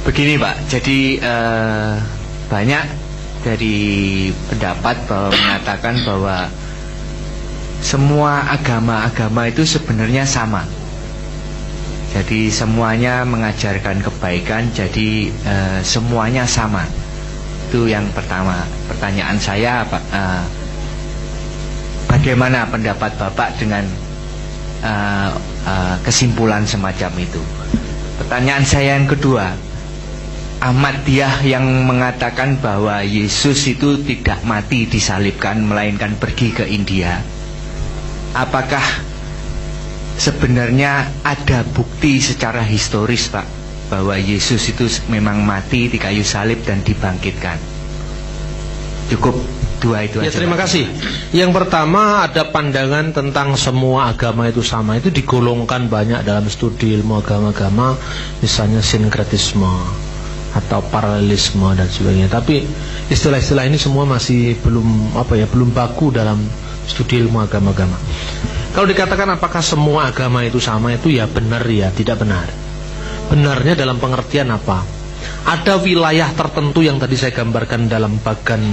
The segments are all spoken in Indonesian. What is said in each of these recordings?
Begini Pak, jadi banyak dari pendapat bahwa mengatakan bahwa semua agama-agama itu sebenarnya sama. Jadi semuanya mengajarkan kebaikan, jadi semuanya sama. Itu yang pertama. Pertanyaan saya, bagaimana pendapat Bapak dengan kesimpulan semacam itu? Pertanyaan saya yang kedua, Ahmadiyah yang mengatakan bahwa Yesus itu tidak mati disalibkan melainkan pergi ke India, apakah sebenarnya ada bukti secara historis Pak bahwa Yesus itu memang mati di kayu salib dan dibangkitkan? Cukup dua itu ya, aja. terima kasih. Yang pertama, ada pandangan tentang semua agama itu sama. Itu digolongkan banyak dalam studi ilmu agama-agama, misalnya sinkretisme atau paralelisme dan sebagainya. Tapi istilah-istilah ini semua masih belum baku dalam studi ilmu agama-agama. Kalau dikatakan apakah semua agama itu sama, itu ya benar ya tidak benar. Benarnya dalam pengertian apa? Ada wilayah tertentu yang tadi saya gambarkan dalam bagan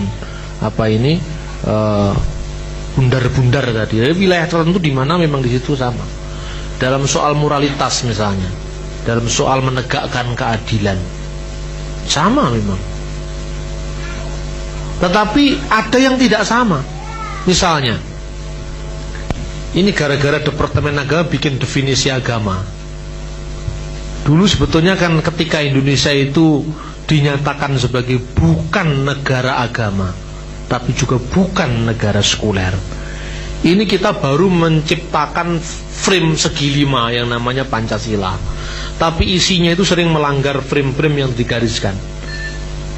bundar-bundar tadi. Jadi wilayah tertentu di mana memang di situ sama. Dalam soal moralitas misalnya, dalam soal menegakkan keadilan, sama memang. Tetapi ada yang tidak sama. Misalnya, ini gara-gara Departemen Agama bikin definisi agama. Dulu sebetulnya kan ketika Indonesia itu dinyatakan sebagai bukan negara agama, tapi juga bukan negara sekuler, ini kita baru menciptakan frame segi lima yang namanya Pancasila. Tapi isinya itu sering melanggar frame-frame yang digariskan.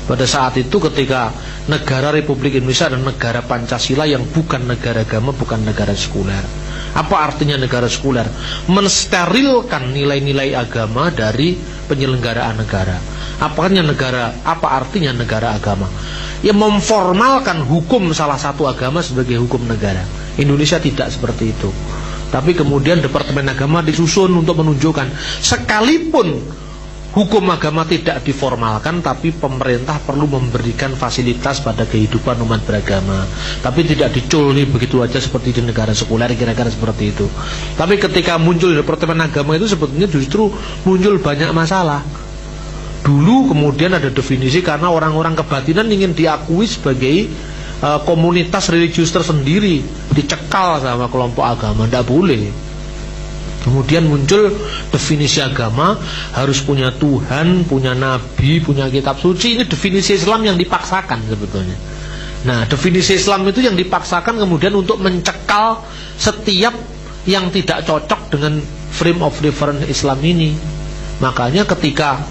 Pada saat itu ketika negara Republik Indonesia dan negara Pancasila yang bukan negara agama, bukan negara sekuler. Apa artinya negara sekuler? Mensterilkan nilai-nilai agama dari penyelenggaraan negara. Apa artinya negara agama? Ya, memformalkan hukum salah satu agama sebagai hukum negara. Indonesia tidak seperti itu. Tapi kemudian Departemen Agama disusun untuk menunjukkan sekalipun hukum agama tidak diformalkan, tapi pemerintah perlu memberikan fasilitas pada kehidupan umat beragama. Tapi tidak diculni begitu aja seperti di negara sekuler, kira-kira seperti itu. Tapi ketika muncul Departemen Agama itu sebetulnya justru muncul banyak masalah. Dulu kemudian ada definisi karena orang-orang kebatinan ingin diakui sebagai komunitas religius tersendiri, dicekal sama kelompok agama, tidak boleh. Kemudian muncul definisi agama, harus punya Tuhan, punya Nabi, punya kitab suci. Ini definisi Islam yang dipaksakan sebetulnya. Nah, definisi Islam itu yang dipaksakan kemudian untuk mencekal setiap yang tidak cocok dengan frame of reference Islam ini. Makanya ketika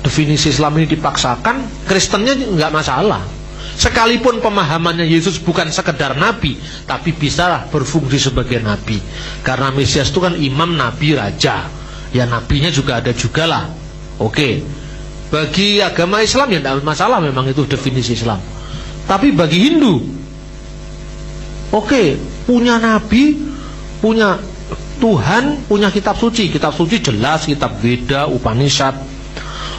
definisi Islam ini dipaksakan, Kristennya nggak masalah. Sekalipun pemahamannya Yesus bukan sekedar nabi, tapi bisa berfungsi sebagai nabi. Karena Mesias itu kan imam, nabi, raja. Ya nabinya juga ada juga lah. Oke. Bagi agama Islam ya tidak masalah, memang itu definisi Islam. Tapi bagi Hindu, oke, punya nabi, punya Tuhan, punya kitab suci. Kitab suci jelas, kitab Veda, Upanishad.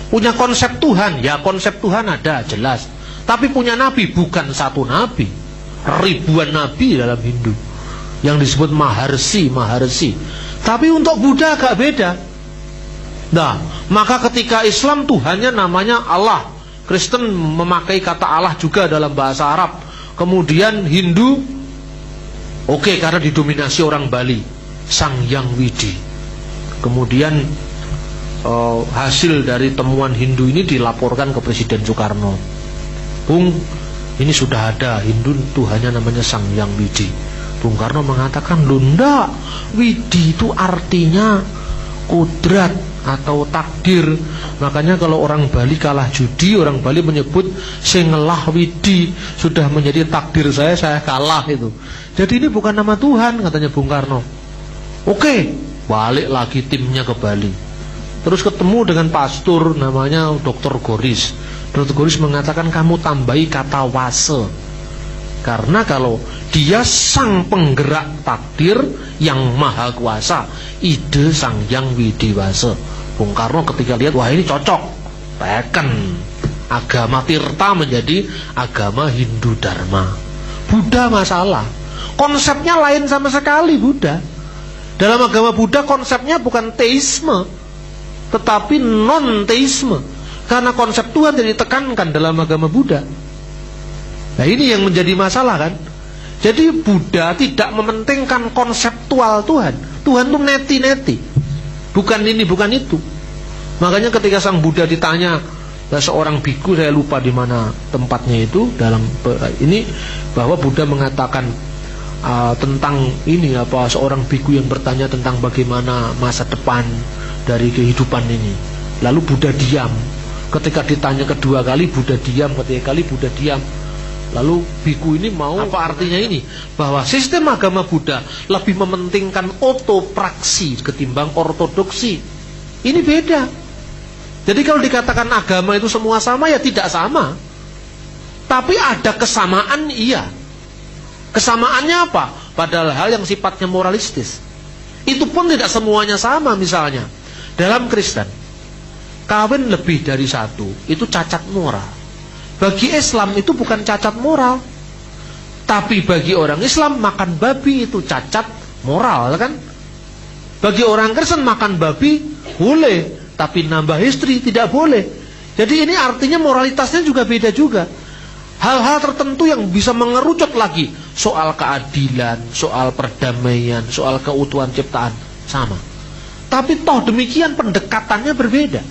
Punya konsep Tuhan, ya konsep Tuhan ada, jelas. Tapi punya nabi, bukan satu nabi, ribuan nabi dalam Hindu yang disebut maharsi. Tapi untuk Buddha agak beda. Nah, maka ketika Islam Tuhannya namanya Allah, Kristen memakai kata Allah juga dalam bahasa Arab. Kemudian Hindu, oke, karena didominasi orang Bali, Sang Hyang Widi. Kemudian hasil dari temuan Hindu ini dilaporkan ke Presiden Soekarno. Bung, ini sudah ada Hindu Tuhannya namanya Sang Hyang Widi. Bung Karno mengatakan, loh enggak, Widi itu artinya kodrat atau takdir. Makanya kalau orang Bali kalah judi, orang Bali menyebut sing ngelah Widi, sudah menjadi takdir saya kalah itu. Jadi ini bukan nama Tuhan, katanya Bung Karno. Oke, balik lagi timnya ke Bali. Terus ketemu dengan pastor namanya Dr. Goris. Dr. Goris mengatakan, kamu tambahi kata wase. Karena kalau dia sang penggerak takdir yang maha kuasa, ide Sang Hyang Widiwasa. Bung Karno ketika lihat, wah ini cocok. teken agama Tirta menjadi agama Hindu Dharma. Buddha masalah, konsepnya lain sama sekali. Buddha, dalam agama Buddha konsepnya bukan teisme tetapi non-teisme, karena konsep Tuhan tidak ditekankan dalam agama Buddha. Nah ini yang menjadi masalah kan. Jadi Buddha tidak mementingkan konseptual Tuhan. Tuhan tuh neti-neti, bukan ini bukan itu. Makanya ketika sang Buddha ditanya seorang biku, saya lupa di mana tempatnya itu dalam ini, bahwa Buddha mengatakan tentang ini seorang biku yang bertanya tentang bagaimana masa depan dari kehidupan ini. Lalu Buddha diam. Ketika ditanya kedua kali Buddha diam, ketiga kali Buddha diam. Lalu biku ini mau apa artinya ini? Bahwa sistem agama Buddha lebih mementingkan otopraksi ketimbang ortodoksi. Ini beda. Jadi kalau dikatakan agama itu semua sama, ya tidak sama. Tapi ada kesamaan, iya. Kesamaannya apa? Padahal hal yang sifatnya moralistis. Itu pun tidak semuanya sama. Misalnya dalam Kristen, kawin lebih dari satu itu cacat moral. Bagi Islam itu bukan cacat moral. Tapi bagi orang Islam makan babi itu cacat moral, kan? Bagi orang Kristen makan babi boleh, tapi nambah istri tidak boleh. Jadi ini artinya moralitasnya juga beda juga. Hal-hal tertentu yang bisa mengerucut lagi, soal keadilan, soal perdamaian, soal keutuhan ciptaan sama. Tapi toh demikian pendekatannya berbeda,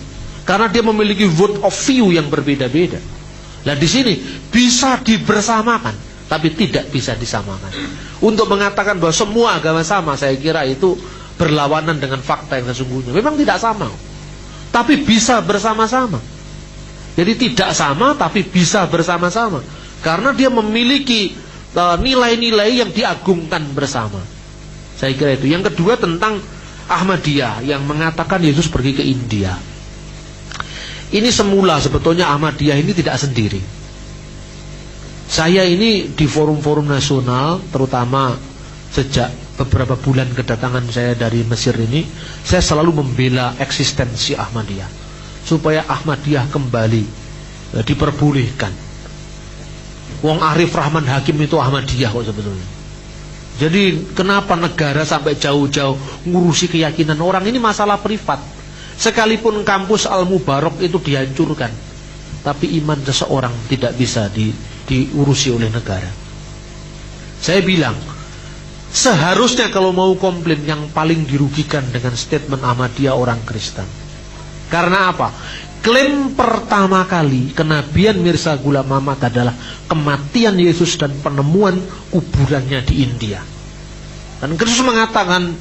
karena dia memiliki world of view yang berbeda-beda. Nah di sini bisa dibersamakan, tapi tidak bisa disamakan. Untuk mengatakan bahwa semua agama sama, saya kira itu berlawanan dengan fakta yang sesungguhnya. Memang tidak sama, tapi bisa bersama-sama. Jadi tidak sama tapi bisa bersama-sama, karena dia memiliki nilai-nilai yang diagungkan bersama. Saya kira itu. Yang kedua tentang Ahmadiyah yang mengatakan Yesus pergi ke India. Ini semula sebetulnya Ahmadiyah ini tidak sendiri. Saya ini di forum-forum nasional, terutama sejak beberapa bulan kedatangan saya dari Mesir ini, saya selalu membela eksistensi Ahmadiyah, supaya Ahmadiyah kembali diperbolehkan. Wong Arif Rahman Hakim itu Ahmadiyah kok sebetulnya. Jadi kenapa negara sampai jauh-jauh ngurusi keyakinan orang? Ini masalah privat. Sekalipun kampus Al-Mubarak itu dihancurkan, tapi iman seseorang tidak bisa diurusi oleh negara. Saya bilang, seharusnya kalau mau komplain, yang paling dirugikan dengan statement Ahmadiyah orang Kristen. Karena apa? Klaim pertama kali kenabian Mirza Ghulam Ahmad adalah kematian Yesus dan penemuan kuburannya di India. Dan Kristus mengatakan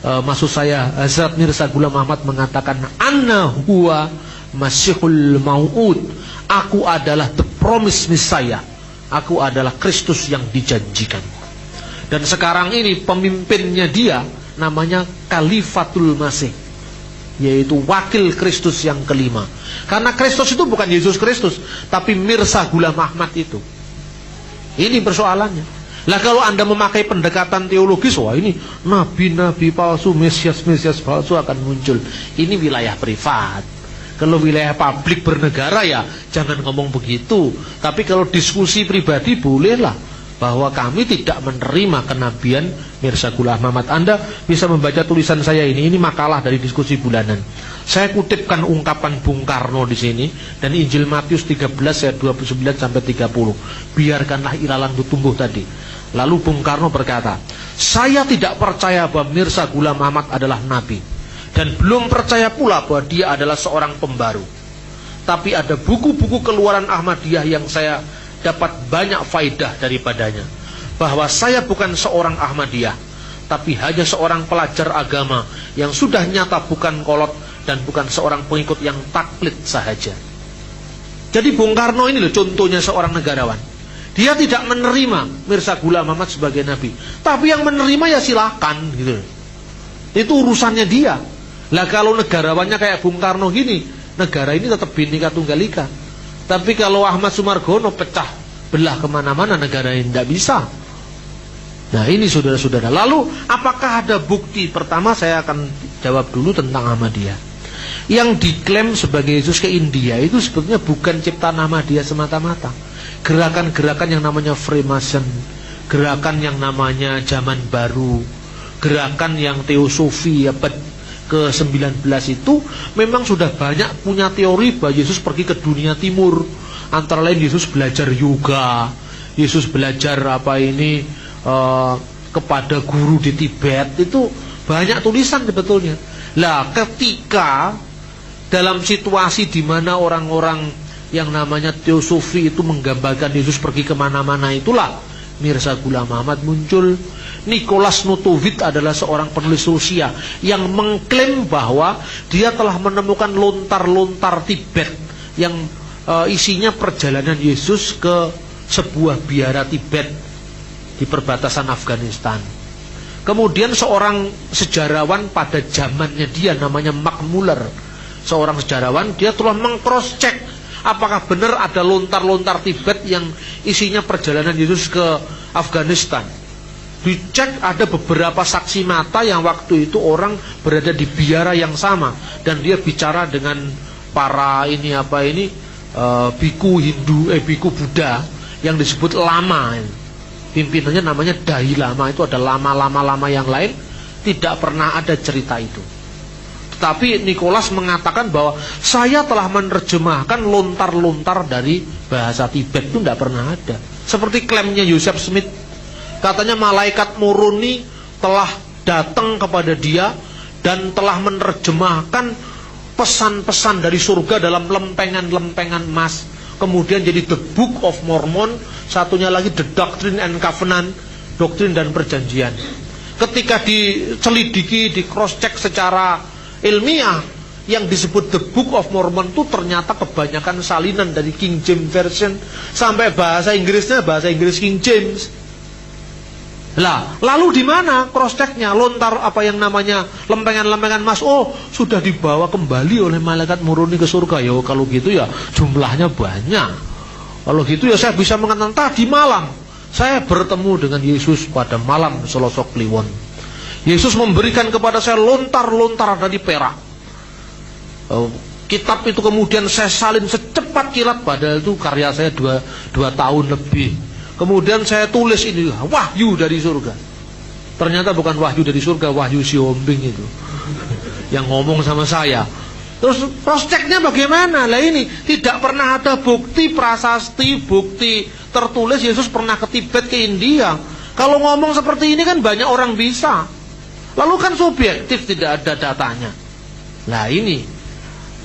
maksud saya Hazrat Mirza Ghulam Ahmad mengatakan, Anna huwa Masihul Mau'ud, aku adalah the promised Messiah, aku adalah Kristus yang dijanjikan. Dan sekarang ini pemimpinnya dia namanya Khalifatul Masih, yaitu wakil Kristus yang kelima. Karena Kristus itu bukan Yesus Kristus, tapi Mirza Ghulam Ahmad itu. Ini persoalannya. Lah kalau Anda memakai pendekatan teologis, wah ini nabi-nabi palsu, mesias-mesias palsu akan muncul. Ini wilayah privat. Kalau wilayah publik bernegara ya jangan ngomong begitu. Tapi kalau diskusi pribadi bolehlah, bahwa kami tidak menerima kenabian Mirza Ghulam Ahmad. Anda bisa membaca tulisan saya ini makalah dari diskusi bulanan. Saya kutipkan ungkapan Bung Karno di sini, dan Injil Matius 13 ayat 29 sampai 30. Biarkanlah ilalang itu tumbuh tadi. Lalu Bung Karno berkata, saya tidak percaya bahwa Mirza Ghulam Ahmad adalah nabi, dan belum percaya pula bahwa dia adalah seorang pembaru. Tapi ada buku-buku keluaran Ahmadiyah yang saya dapat banyak faedah daripadanya. Bahwa saya bukan seorang Ahmadiyah, tapi hanya seorang pelajar agama yang sudah nyata bukan kolot, dan bukan seorang pengikut yang taklid sahaja. Jadi Bung Karno ini loh contohnya seorang negarawan. Dia tidak menerima Mirza Ghulam Ahmad sebagai nabi, tapi yang menerima ya silakan gitu. Itu urusannya dia. Lah kalau negarawannya kayak Bung Karno gini, negara ini tetap Bhinneka Tunggal Ika. Tapi kalau Ahmad Sumargono pecah belah kemana-mana, negara ini tidak bisa. Nah ini saudara-saudara. Lalu apakah ada bukti? Pertama saya akan jawab dulu tentang Ahmadiyah. Yang diklaim sebagai Yesus ke India itu sebetulnya bukan ciptaan Ahmadiyah semata-mata. Gerakan-gerakan yang namanya Freemason, gerakan yang namanya zaman baru, gerakan yang teosofi abad ke-19 itu memang sudah banyak punya teori bahwa Yesus pergi ke dunia timur. Antara lain Yesus belajar yoga, Yesus belajar kepada guru di Tibet. Itu banyak tulisan sebetulnya. Lah ketika dalam situasi di mana orang-orang yang namanya teosofi itu menggambarkan Yesus pergi kemana-mana, itulah Mirza Ghulam Ahmad muncul. Nicholas Notovit adalah seorang penulis Rusia yang mengklaim bahwa dia telah menemukan lontar-lontar Tibet yang isinya perjalanan Yesus ke sebuah biara Tibet di perbatasan Afghanistan. Kemudian seorang sejarawan pada zamannya dia namanya Mark Muller, seorang sejarawan, dia telah meng-cross check apakah benar ada lontar-lontar Tibet yang isinya perjalanan Yesus ke Afghanistan. Dicek, ada beberapa saksi mata yang waktu itu orang berada di biara yang sama, dan dia bicara dengan para biku Hindu, biku Buddha yang disebut lama. Pimpinannya namanya Dai Lama. Itu ada lama-lama yang lain, tidak pernah ada cerita itu. Tetapi Nicholas mengatakan bahwa saya telah menerjemahkan lontar-lontar dari bahasa Tibet, itu tidak pernah ada. Seperti klaimnya Joseph Smith, katanya malaikat Moroni telah datang kepada dia dan telah menerjemahkan pesan-pesan dari surga dalam lempengan-lempengan emas. Kemudian jadi The Book of Mormon, satunya lagi The Doctrine and Covenant, doktrin dan perjanjian. Ketika diselidiki, di cross check secara ilmiah, yang disebut The Book of Mormon itu ternyata kebanyakan salinan dari King James Version, sampai bahasa Inggrisnya bahasa Inggris King James. Lah, lalu di mana cross checknya? Lontar yang namanya lempengan-lempengan emas, sudah dibawa kembali oleh malaikat Moroni ke surga. Ya kalau gitu ya jumlahnya banyak. Kalau gitu ya saya bisa mengatakan tadi malam saya bertemu dengan Yesus pada malam Selasa Kliwon. Yesus memberikan kepada saya lontar-lontar dari perak. Kitab itu kemudian saya salin secepat kilat, padahal itu karya saya 2 tahun lebih. Kemudian saya tulis ini, wahyu dari surga. Ternyata bukan wahyu dari surga, wahyu si Ombing itu yang ngomong sama saya. Terus prospeknya bagaimana? Lah ini tidak pernah ada bukti prasasti, bukti tertulis Yesus pernah ke Tibet, ke India. Kalau ngomong seperti ini kan banyak orang bisa. Lalu kan subjektif, tidak ada datanya. Lah ini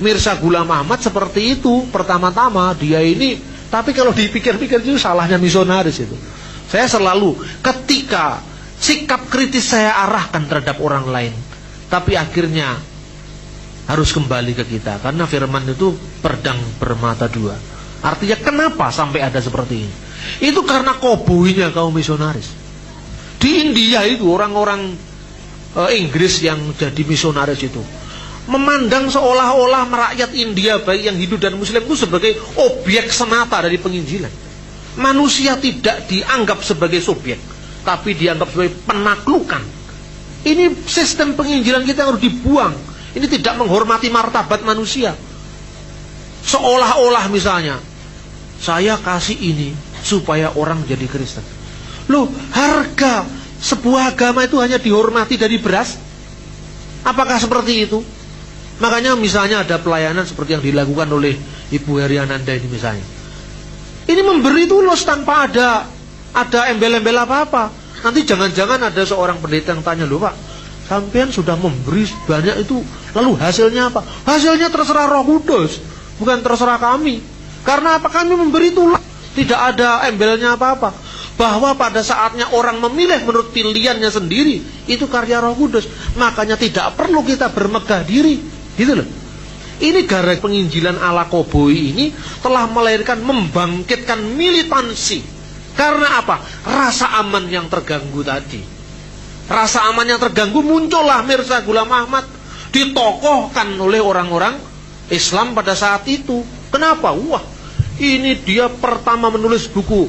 Mirza Ghulam Ahmad seperti itu. Pertama-tama dia ini, tapi kalau dipikir-pikir itu salahnya misionaris itu. Saya selalu ketika sikap kritis saya arahkan terhadap orang lain, tapi akhirnya harus kembali ke kita, karena firman itu pedang bermata dua. Artinya kenapa sampai ada seperti ini? Itu karena koboinya kaum misionaris. Di India itu orang-orang Inggris yang jadi misionaris itu memandang seolah-olah rakyat India baik yang Hindu dan Muslim itu sebagai objek semata dari penginjilan. Manusia tidak dianggap sebagai subjek, tapi dianggap sebagai penaklukan. Ini sistem penginjilan kita harus dibuang. Ini tidak menghormati martabat manusia. Seolah-olah misalnya saya kasih ini supaya orang jadi Kristen. Loh, harga sebuah agama itu hanya dihormati dari beras? Apakah seperti itu? Makanya misalnya ada pelayanan seperti yang dilakukan oleh Ibu Heriananda ini misalnya. Ini memberi tulus tanpa ada embel-embel apa-apa. Nanti jangan-jangan ada seorang pendeta yang tanya, loh Pak, sampean sudah memberi banyak itu, lalu hasilnya apa? Hasilnya terserah Roh Kudus, bukan terserah kami. Karena apa? Kami memberi tulus, tidak ada embelnya apa-apa. Bahwa pada saatnya orang memilih menurut pilihannya sendiri, itu karya Roh Kudus. Makanya tidak perlu kita bermegah diri. Gitu loh. Ini gara penginjilan ala koboi ini telah melahirkan, membangkitkan militansi. Karena apa? Rasa aman yang terganggu tadi. Rasa aman yang terganggu, muncullah Mirza Ghulam Ahmad, ditokohkan oleh orang-orang Islam pada saat itu. Kenapa? Wah, ini dia pertama menulis buku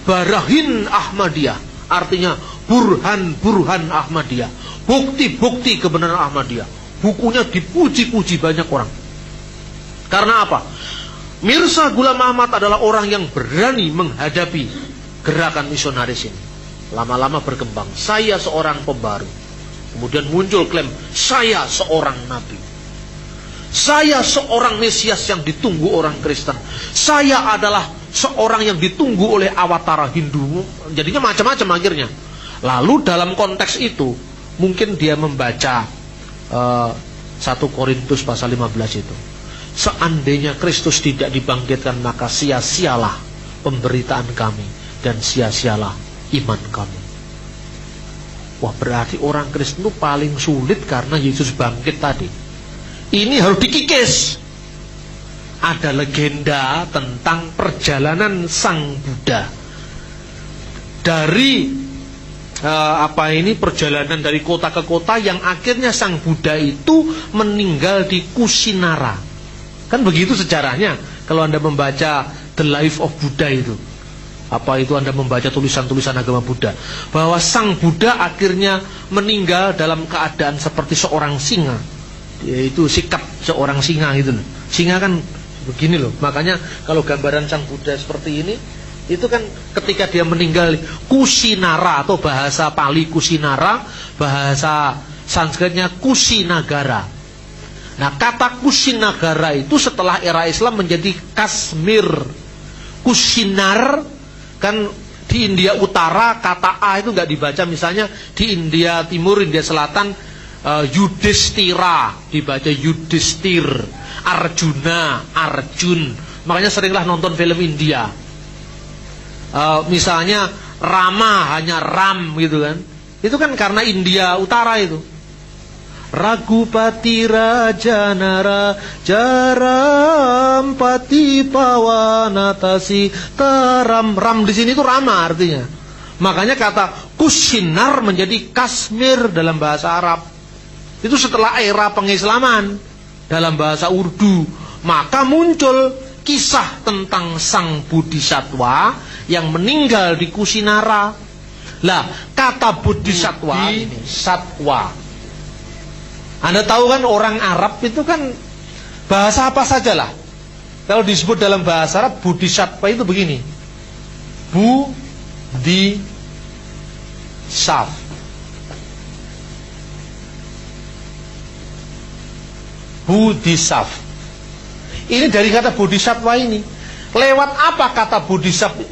Barahin Ahmadiyah, artinya burhan-burhan Ahmadiyah, bukti-bukti kebenaran Ahmadiyah. bukunya dipuji-puji banyak orang. Karena apa? Mirza Ghulam Ahmad adalah orang yang berani menghadapi gerakan misionaris ini. Lama-lama berkembang, saya seorang pembaru. Kemudian muncul klaim, saya seorang nabi. Saya seorang Mesias yang ditunggu orang Kristen. Saya adalah seorang yang ditunggu oleh awatara Hindu. Jadinya macam-macam akhirnya. Lalu dalam konteks itu, mungkin dia membaca 1 Korintus pasal 15 itu. Seandainya Kristus tidak dibangkitkan, maka sia-sialah pemberitaan kami dan sia-sialah iman kami. Wah, berarti orang Kristen itu paling sulit karena Yesus bangkit tadi. Ini harus dikikis. Ada legenda tentang perjalanan Sang Buddha dari perjalanan dari kota ke kota, yang akhirnya Sang Buddha itu meninggal di Kusinara. Kan begitu sejarahnya. Kalau Anda membaca The Life of Buddha itu, Anda membaca tulisan-tulisan agama Buddha, bahwa Sang Buddha akhirnya meninggal dalam keadaan seperti seorang singa, yaitu sikap seorang singa gitu loh. Singa kan begini loh. Makanya kalau gambaran Sang Buddha seperti ini, itu kan ketika dia meninggal, Kusinara atau bahasa Pali Kusinara, bahasa Sanskritnya Kusinagara. Nah, kata Kusinagara itu setelah era Islam menjadi Kashmir. Kusinar kan di India Utara, kata A itu nggak dibaca. Misalnya di India Timur, India Selatan, Yudhistira dibaca Yudhistir, Arjuna, Arjun. Makanya seringlah nonton film India. Misalnya Rama hanya Ram gitu kan. Itu kan karena India Utara itu. Ragupati Raja Nara Jarampati Pawanatasi Taram. Ram di sini itu Rama artinya. Makanya kata Kusinar menjadi Kashmir dalam bahasa Arab. Itu setelah era pengislaman dalam bahasa Urdu. Maka muncul kisah tentang Sang Bodhisattva yang meninggal di Kusinara. Lah, kata Bodhisattva ini satwa. Anda tahu kan orang Arab itu kan bahasa apa sajalah. Kalau disebut dalam bahasa Arab Bodhisattva itu begini. Bodhisattva. Bodhisattva. Ini dari kata Bodhisattva ini. Lewat apa kata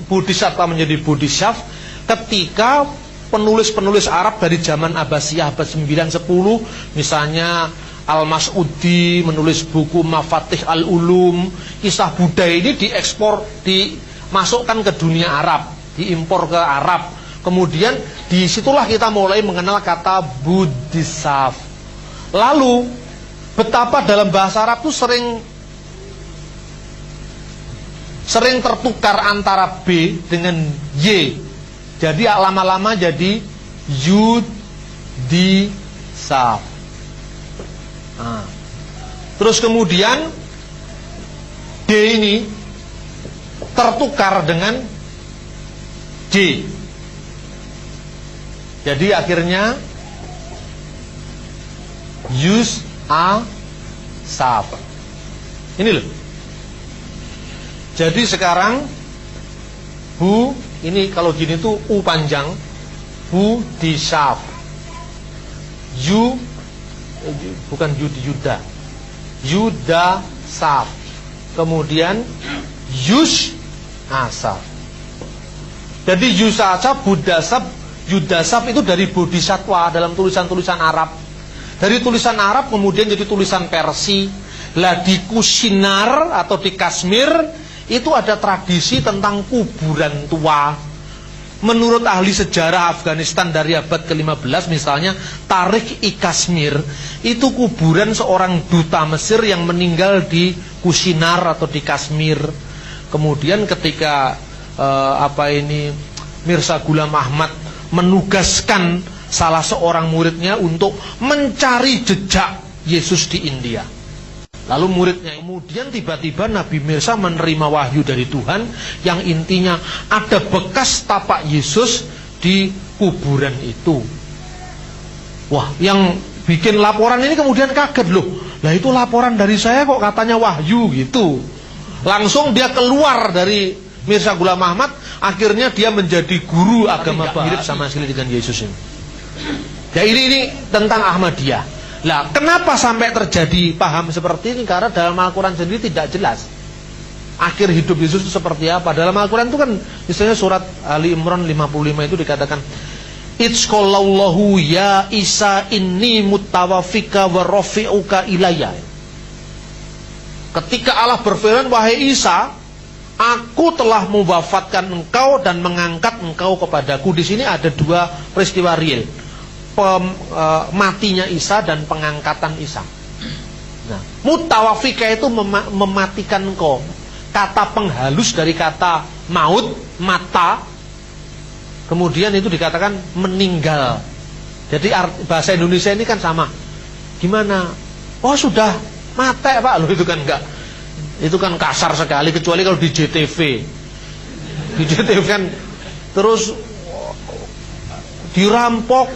Bodhisattva menjadi Bodhisattva? Ketika penulis-penulis Arab dari zaman Abbasiyah abad 9-10, misalnya Al-Mas'udi menulis buku Mafatih Al-Ulum, kisah Buddha ini diekspor, dimasukkan ke dunia Arab, diimpor ke Arab. Kemudian disitulah kita mulai mengenal kata Bodhisattva. Lalu betapa dalam bahasa Arab itu sering tertukar antara B dengan Y. Jadi lama-lama jadi Yud di Saf. Nah, terus kemudian D ini tertukar dengan J. Jadi akhirnya Yus A Saf. Ini loh. Jadi sekarang ini kalau gini tuh U panjang, Bodhisattva. Bukan Yuda, Yuda Saf. Kemudian Yus Asaf. Jadi Yus Asaf, Buddhasaf, Yudasaf itu dari Bodhisattva dalam tulisan-tulisan Arab. Dari tulisan Arab kemudian jadi tulisan Persia. Lah di Kusinar atau di Kashmir itu ada tradisi tentang kuburan tua. Menurut ahli sejarah Afghanistan dari abad ke-15 misalnya, Tariq-i-Kashmir itu kuburan seorang duta Mesir yang meninggal di Kusinar atau di Kashmir. Kemudian ketika Mirza Ghulam Ahmad menugaskan salah seorang muridnya untuk mencari jejak Yesus di India. Lalu muridnya, kemudian tiba-tiba Nabi Mirza menerima wahyu dari Tuhan yang intinya ada bekas tapak Yesus di kuburan itu. Wah, yang bikin laporan ini kemudian kaget, loh, lah itu laporan dari saya kok katanya wahyu gitu. Langsung dia keluar dari Mirza Ghulam Ahmad, akhirnya dia menjadi guru agama mirip sama sekali dengan Yesus ini. Ya ini tentang Ahmadiyah. Lah kenapa sampai terjadi paham seperti ini? Karena dalam Al-Quran sendiri tidak jelas akhir hidup Yesus itu seperti apa. Dalam Al-Quran itu kan misalnya surat Ali Imran 55 itu dikatakan, Itzqallahu ya Isa inni mutawafika wa rafi'uka ilayya. Ketika Allah berfirman, wahai Isa, aku telah mewafatkan engkau dan mengangkat engkau kepadaku. Di sini ada dua peristiwa real, matinya Isa dan pengangkatan Isa. Nah, mutawafika itu mematikan engkau. Kata penghalus dari kata maut, mata, kemudian itu dikatakan meninggal. Jadi bahasa Indonesia ini kan sama. Gimana? Oh sudah mati Pak, loh itu kan enggak. Itu kan kasar sekali, kecuali kalau di JTV. Di JTV kan terus dirampok,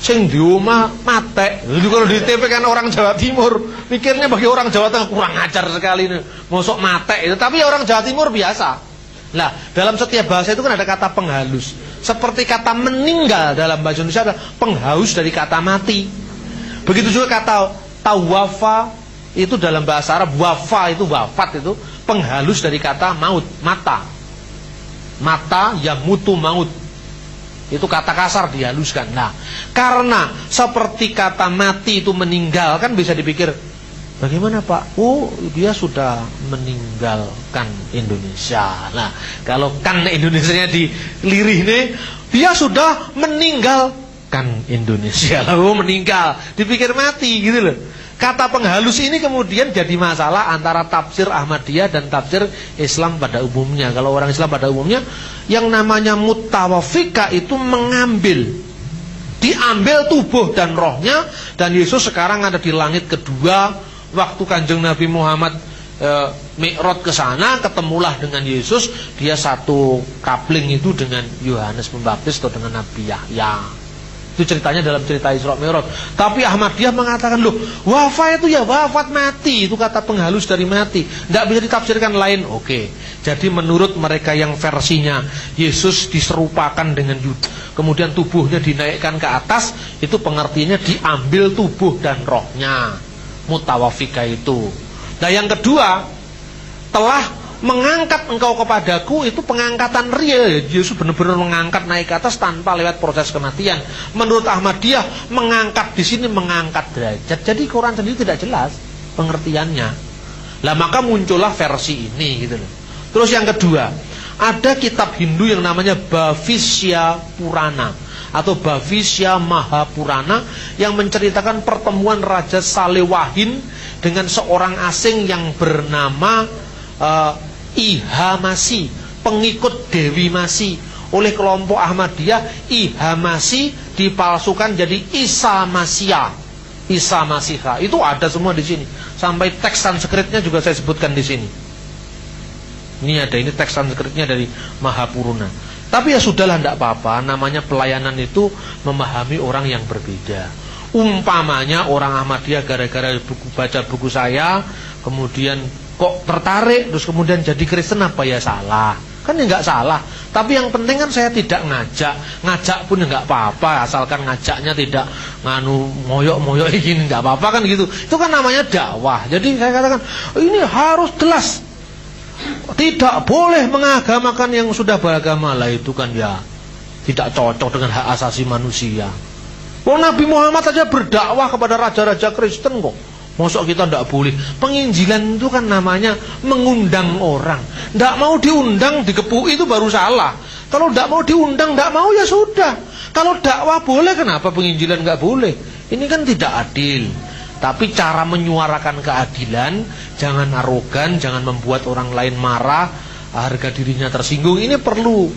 sing di omah mate. Jadi kalau di TV kan orang Jawa Timur, pikirnya bagi orang Jawa Tengah kurang ajar sekali nih, mosok mate itu. Tapi orang Jawa Timur biasa. Nah, dalam setiap bahasa itu kan ada kata penghalus. Seperti kata meninggal dalam bahasa Indonesia adalah penghalus dari kata mati. Begitu juga kata tawafa itu dalam bahasa Arab, wafa itu wafat, itu penghalus dari kata maut, mata. Mata yang mutu maut. Itu kata kasar dihaluskan. Nah, karena seperti kata mati itu meninggal, kan bisa dipikir, bagaimana Pak? Oh, dia sudah meninggalkan Indonesia. Nah, kalau kan Indonesianya dilirih nih, dia sudah meninggalkan Indonesia. Lalu meninggal, dipikir mati gitu loh. Kata penghalus ini kemudian jadi masalah antara tafsir Ahmadiyah dan tafsir Islam pada umumnya. Kalau orang Islam pada umumnya, yang namanya mutawafika itu mengambil, diambil tubuh dan rohnya. Dan Yesus sekarang ada di langit kedua. Waktu Kanjeng Nabi Muhammad Mi'raj ke sana, ketemulah dengan Yesus. Dia satu kapling itu dengan Yohanes Pembaptis atau dengan Nabi Yahya. Itu ceritanya dalam cerita Isra Mi'raj. Tapi Ahmadiyah mengatakan, loh, wafat itu ya wafat mati, itu kata penghalus dari mati, tidak bisa ditafsirkan lain. Oke. Jadi menurut mereka yang versinya Yesus diserupakan dengan Yuda, kemudian tubuhnya dinaikkan ke atas, itu pengertiannya diambil tubuh dan rohnya. Mutawafika itu. Nah yang kedua, telah mengangkat engkau kepadaku, itu pengangkatan real. Yesus benar-benar mengangkat naik ke atas tanpa lewat proses kematian. Menurut Ahmadiyah, mengangkat di sini mengangkat derajat. Jadi Quran sendiri tidak jelas pengertiannya. Lah maka muncullah versi ini gitu loh. Terus yang kedua, ada kitab Hindu yang namanya Bhavishya Purana atau Bhavishya Mahapurana yang menceritakan pertemuan Raja Salewahin dengan seorang asing yang bernama Ihamasi, pengikut Dewi Masi. Oleh kelompok Ahmadiyah, Ihamasi dipalsukan jadi Isa Masya, Isa Masiha. Itu ada semua di sini. Sampai teks Sanskritnya juga saya sebutkan di sini. Ini ada, ini teks Sanskritnya dari Mahapurana. Tapi ya sudahlah, tidak apa-apa. Namanya pelayanan itu memahami orang yang berbeda. Umpamanya orang Ahmadiyah gara-gara baca buku saya, kemudian kok tertarik, terus kemudian jadi Kristen, apa ya salah? Kan ya nggak salah. Tapi yang penting kan saya tidak ngajak pun ya nggak apa-apa, asalkan ngajaknya tidak moyok-moyok gini, nggak apa-apa kan gitu. Itu kan namanya dakwah. Jadi saya katakan ini harus jelas, tidak boleh mengagamakan yang sudah beragama. Lah itu kan ya tidak cocok dengan hak asasi manusia. Oh, Nabi Muhammad saja berdakwah kepada raja-raja Kristen kok. Mosok kita tidak boleh. Penginjilan itu kan namanya mengundang orang. Tidak mau diundang, dikepui, itu baru salah. Kalau tidak mau diundang, tidak mau ya sudah. Kalau dakwah boleh, kenapa penginjilan nggak boleh? Ini kan tidak adil. Tapi cara menyuarakan keadilan, jangan arogan, jangan membuat orang lain marah, harga dirinya tersinggung. Ini perlu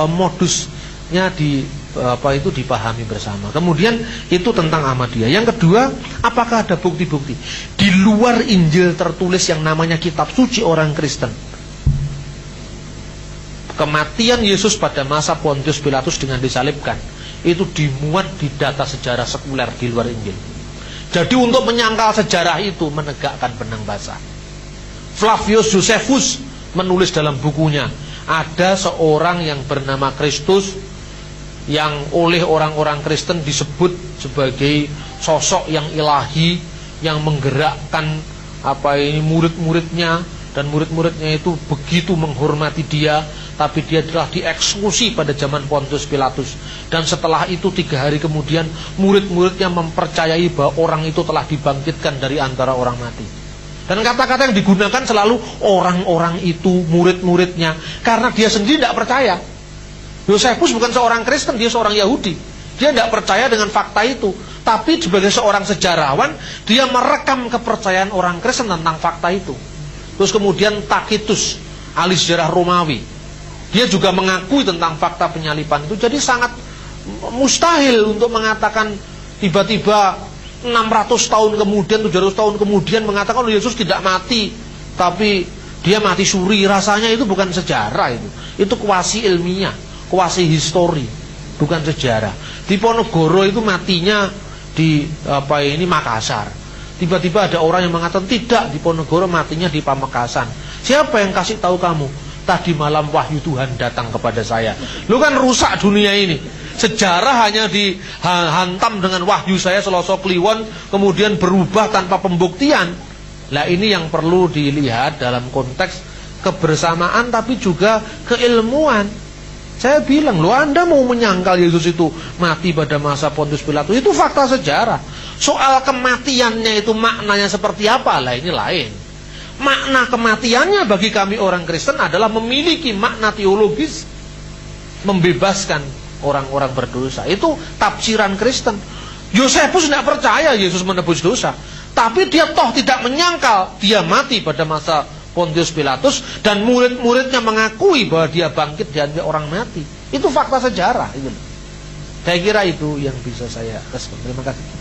modusnya dipahami bersama. Kemudian itu tentang Ahmadiyah. Yang kedua, apakah ada bukti-bukti di luar Injil tertulis yang namanya kitab suci orang Kristen? Kematian Yesus pada masa Pontius Pilatus dengan disalibkan itu dimuat di data sejarah sekuler di luar Injil. Jadi untuk menyangkal sejarah itu menegakkan benang basah. Flavius Josephus menulis dalam bukunya, ada seorang yang bernama Kristus yang oleh orang-orang Kristen disebut sebagai sosok yang ilahi, yang menggerakkan murid-muridnya, dan murid-muridnya itu begitu menghormati dia. Tapi dia telah dieksekusi pada zaman Pontius Pilatus. Dan setelah itu 3 hari kemudian murid-muridnya mempercayai bahwa orang itu telah dibangkitkan dari antara orang mati. Dan kata-kata yang digunakan selalu orang-orang itu, murid-muridnya, karena dia sendiri tidak percaya. Josephus bukan seorang Kristen, dia seorang Yahudi. Dia tidak percaya dengan fakta itu. Tapi sebagai seorang sejarawan, dia merekam kepercayaan orang Kristen tentang fakta itu. Terus kemudian Tacitus, ahli sejarah Romawi, dia juga mengakui tentang fakta penyaliban itu. Jadi sangat mustahil untuk mengatakan tiba-tiba 600 tahun kemudian, 700 tahun kemudian mengatakan Yesus tidak mati, tapi dia mati suri. Rasanya itu bukan sejarah itu. Itu kuasi ilmiah, kuasi histori, bukan sejarah. Di Ponorogo itu matinya di Makassar. Tiba-tiba ada orang yang mengatakan tidak, di Ponorogo matinya di Pamekasan. Siapa yang kasih tahu kamu? Tadi malam wahyu Tuhan datang kepada saya. Lu kan rusak dunia ini. Sejarah hanya dihantam dengan wahyu saya Selasa Kliwon, kemudian berubah tanpa pembuktian. Lah ini yang perlu dilihat dalam konteks kebersamaan tapi juga keilmuan. Saya bilang, lo Anda mau menyangkal Yesus itu mati pada masa Pontius Pilatus, itu fakta sejarah. Soal kematiannya itu maknanya seperti apa, lah ini lain. Makna kematiannya bagi kami orang Kristen adalah memiliki makna teologis, membebaskan orang-orang berdosa. Itu tafsiran Kristen. Josephus tidak percaya Yesus menebus dosa, tapi dia toh tidak menyangkal dia mati pada masa Pontius Pilatus, dan murid-muridnya mengakui bahwa dia bangkit di antara orang mati. Itu fakta sejarah itu. Saya kira itu yang bisa saya respon. Terima kasih.